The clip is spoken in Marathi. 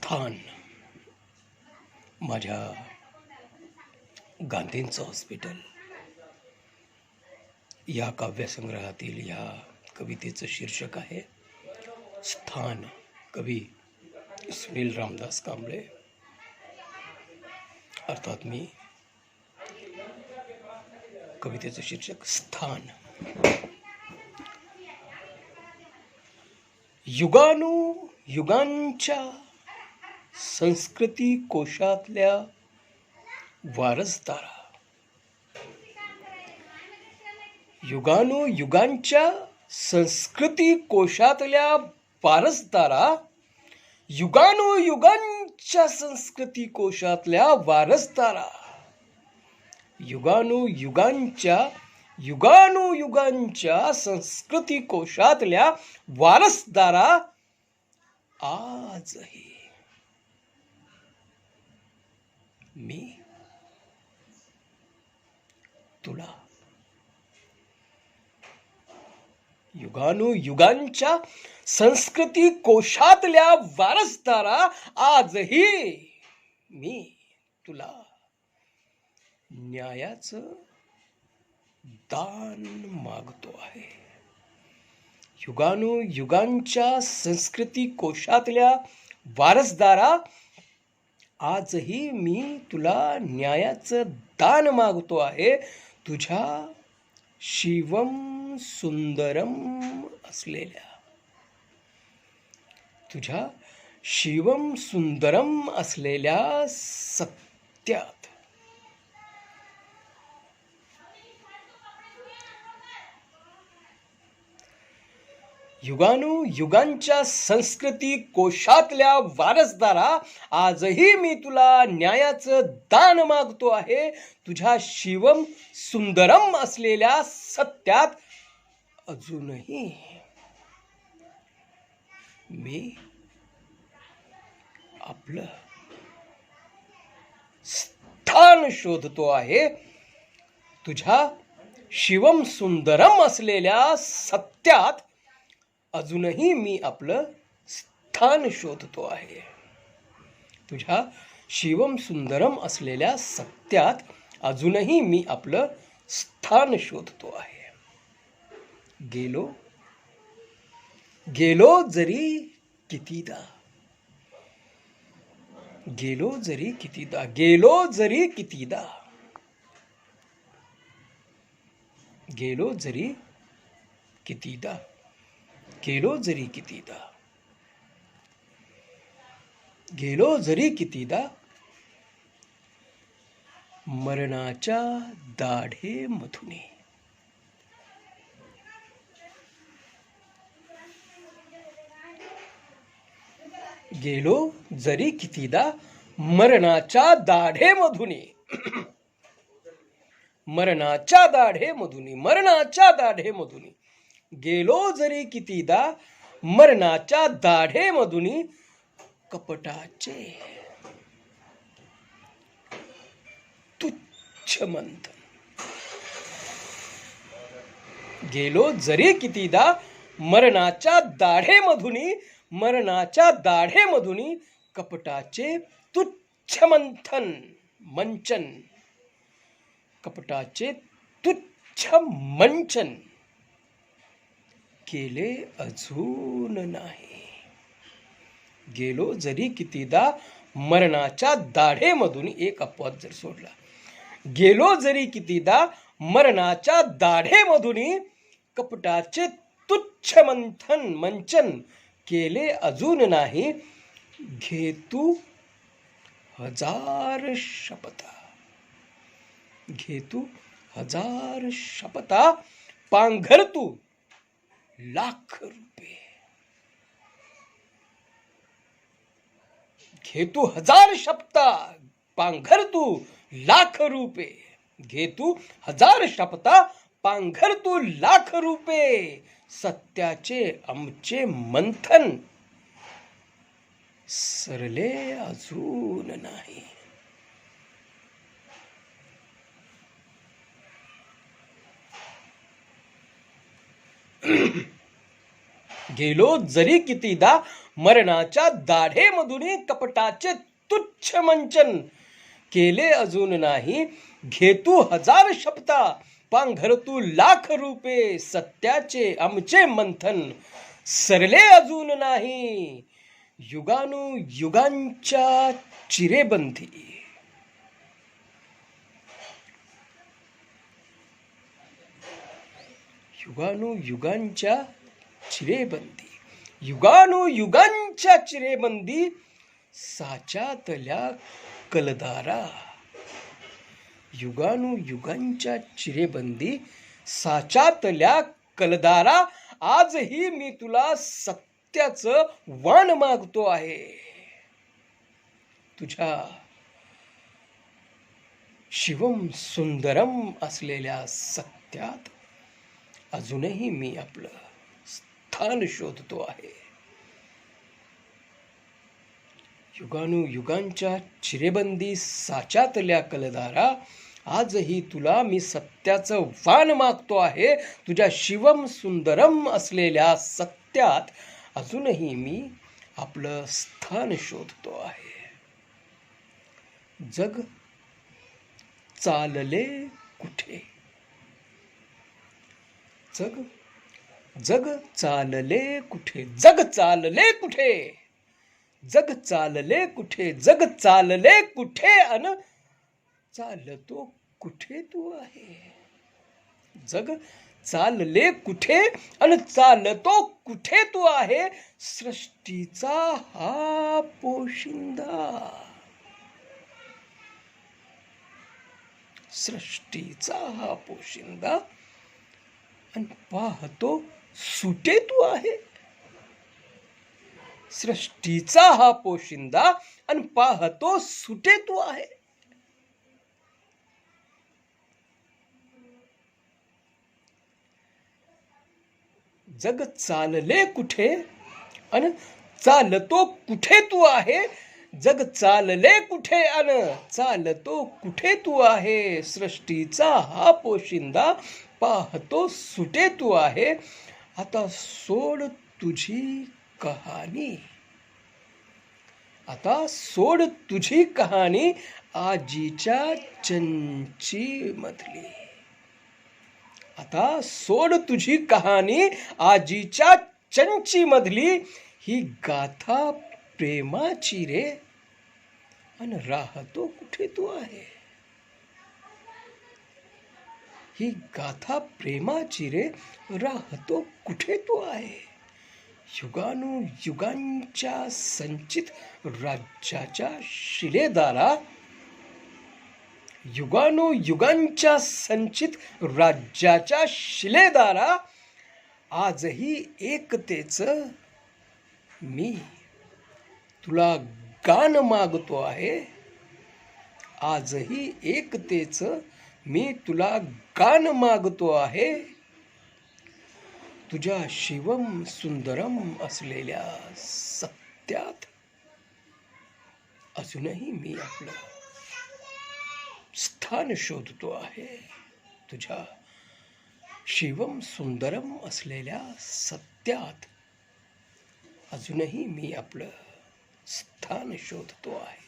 स्थान माझ्या गांधींचं हॉस्पिटल या काव्यसंग्रहातील या कवितेचं शीर्षक आहे स्थान. कवी सुनील रामदास कांबळे. अर्थात मी कवितेचं शीर्षक स्थान. युगानुयुगांच्या संस्कृती कोशातल्या वारसदारा, युगानुयुगांच्या संस्कृती कोशातल्या वारसदारा, युगानुयुगांच्या संस्कृती कोशातल्या वारसदारा, युगानुयुगांच्या संस्कृती कोशातल्या वारसदारा, आजही मी तुला. युगानुयुगांच्या संस्कृती कोशातल्या वारसदारा, आजही मी तुला न्यायाचं दान मागतो आहे. युगानुयुगांच्या संस्कृती कोशातल्या वारसदारा, आजही मी तुला न्यायाचं दान मागतो आहे. तुझ्या शिवम सुंदरम असलेल्या, तुझ्या शिवम सुंदरम असलेल्या सत्यात. युगानुयुगांच्या संस्कृती कोशातल्या वारसदारा, आजही मी तुला न्यायाचं दान मागतो आहे. तुझ्या शिवम सुंदरम असलेल्या सत्यात अजूनही मी आपलं स्थान शोधतो आहे. तुझ्या शिवम सुंदरम असलेल्या सत्यात अजूनही मी आपलं स्थान शोधतो आहे. तुझ्या शिवम सुंदरम असलेल्या सत्यात अजूनही मी आपलं स्थान शोधतो आहे. गेलो जरी कितीदा, गेलो जरी कितीदा, गेलो जरी कितीदा, गेलो जरी कितीदा, गेलो जरी कितीदा, गेलो जरी कितीदा, मरणाच्या दाढेमधून, गेलो जरी कितीदा, मरणाच्या दाढेमधून, मरणाच्या दाढेमधून, मरणाच्या दाढेमधून, गेलो जरी कितीदा, मरणाच्या दाढेमधून, कपटाचे तुच्छ मंथन. गेलो जरी कितीदा, मरणाच्या दाढेमधून, मरणाच्या दाढेमधून, कपटाचे तुच्छ मंथन, मंचन, कपटाचे तुच्छ मंचन केले अजून नाही. गेलो जरी कितीदा, मरणाच्या दाढेमधून, एक अपवाद जर सोडला, गेलो जरी कितीदा, मरणाच्या दाढेमधून, कपटाचे तुच्छ मंथन, मंचन केले अजून नाही. घे तू हजार शपथा, घे तू हजार शपथा, पांघर तू लाख रुपये. घे तू हजार शपथा, पांघर तू लाख रुपये. घे तू हजार शपथा, पांघर तू लाख रुपये. सत्याचे आमचे मंथन सरले अजून नाही. गेलो जरी कितीदा मरणाच्या दाढेमधून कपटाचे तुच्छ मंचन, केले अजून नाही घे तू हजार शपथा, पांघर तू लाख रूपे, सत्याचे आमचे मंथन, सरले अजून नाही युगानुयुगांच्या चिरेबंदी. युगानुयुगांच्या चिरेबंदी, युगानुयुगांच्या चिरेबंदी, साच्यातल्या कलदारा. युगानुयुगांच्या चिरेबंदी, साच्यातल्या कलदारा, आजही मी तुला सत्याचं वाण मागतो आहे. तुझ्या शिवम सुंदरम असलेल्या सत्यात अजूनही मी आपलं स्थान शोधतो आहे. युगानुयुगांच्या चिरेबंदी, साच्यातल्या कलदारा, आजही तुला मी सत्याचं वाण मागतो आहे. तुझ्या शिवम सुंदरम असलेल्या सत्यात अजूनही मी आपलं स्थान शोधतो आहे. जग चालले कुठे, जग चालले कुठे, जग चालले कुठे, जग चालले कुठे, जग चालले कुठे, अन चालतो कुठे तू आहे. जग चालले कुठे अन चालतो कुठे तू आहे. सृष्टीचा हा पोशिंदा, सृष्टीचा हा पोशिंदा, अन पाहतो सुटे तू आहे. सृष्टीचा हा पोशिंदा अन पाहतो सुटे तू आहे. जग चालले कुठे अन चालतो कुठे तू आहे. जग चालले कुठे अन चालतो कुठे तू आहे. सृष्टीचा हा पोशिंदा, पाहतो सुटे तू आहे. आता सोड तुझी कहाणी, आता सोड तुझी कहाणी, आजीच्या चंची मधली. आता सोड तुझी कहाणी, आजीच्या चंची मधली. ही गाथा प्रेमाची रे, अन राहतो कुठे तू आहे. ही गाथा प्रेमाची रे, राहतो कुठे तू आहे. युगानुयुगांच्या संचित राज्याच्या शिलेदारा, युगानुयुगांच्या संचित राज्याच्या शिलेदारा, आजही एकतेचं मी तुला गान मागतो आहे. आजही एकतेचं मी तुला गान मागतो आहे. तुझ्या शिवम सुंदरम असलेल्या सत्यात अजूनही मी आपलं स्थान शोधतो आहे. तुझ्या शिवम सुंदरम असलेल्या सत्यात अजूनही मी आपलं स्थान शोधतो आहे.